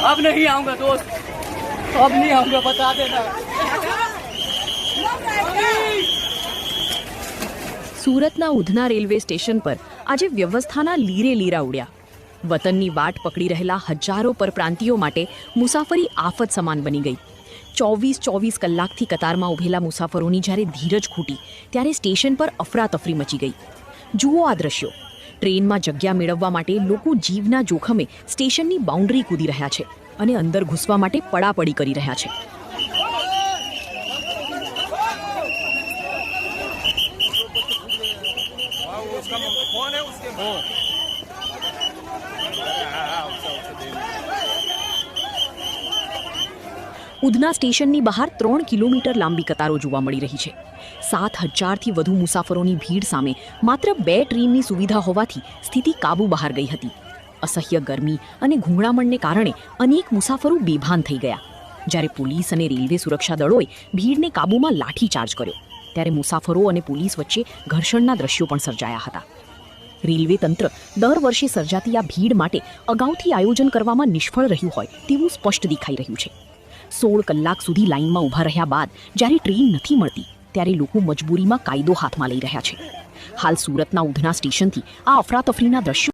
अब नहीं आऊंगा दोस्त, अब नहीं आऊंगा, बता देना। સુરતના ઉધના રેલવે સ્ટેશન પર આજે વ્યવસ્થાના લીરે લીરા ઉડ્યા. વતનની વાટ પકડી રહેલા હજારો પરપ્રાંતિયો માટે મુસાફરી આફત સમાન બની ગઈ. 24 કલાકથી કતારમાં ઉભેલા મુસાફરોની જ્યારે ધીરજ ખૂટી ત્યારે સ્ટેશન પર અફરાતફરી મચી ગઈ. જુઓ આ દ્રશ્યો. ટ્રેનમાં જગ્યા મેળવવા માટે લોકો જીવના જોખમે સ્ટેશનની બાઉન્ડ્રી કૂદી રહ્યા છે અને અંદર ઘૂસવા માટે પડાપડી કરી રહ્યા છે. ઉધના સ્ટેશનની બહાર 3 કિલોમીટર લાંબી કતારો જોવા મળી રહી છે. 7,000થી વધુ મુસાફરોની ભીડ સામે માત્ર 2 ટ્રેનની સુવિધા હોવાથી સ્થિતિ કાબુ બહાર ગઈ હતી. અસહ્ય ગરમી અને ઘૂંઘરામણને કારણે અનેક મુસાફરો બેભાન થઈ ગયા. જ્યારે પોલીસ અને રેલવે સુરક્ષા દળોએ ભીડને કાબૂમાં લાઠીચાર્જ કર્યો ત્યારે મુસાફરો અને પોલીસ વચ્ચે ઘર્ષણના દ્રશ્યો પણ સર્જાયા હતા. રેલવે તંત્ર દર વર્ષે સર્જાતી આ ભીડ માટે અગાઉથી આયોજન કરવામાં નિષ્ફળ રહ્યું હોય તેવું સ્પષ્ટ દેખાઈ રહ્યું છે. 16 કલાક સુધી લાઇનમાં ઊભા રહ્યા બાદ જ્યારે ટ્રેન નથી મળતી ત્યારે લોકો મજબૂરીમાં કાયદો હાથમાં લઈ રહ્યા છે. હાલ સુરતના ઉધના સ્ટેશનથી આ અફરાતફરીના દ્રશ્યો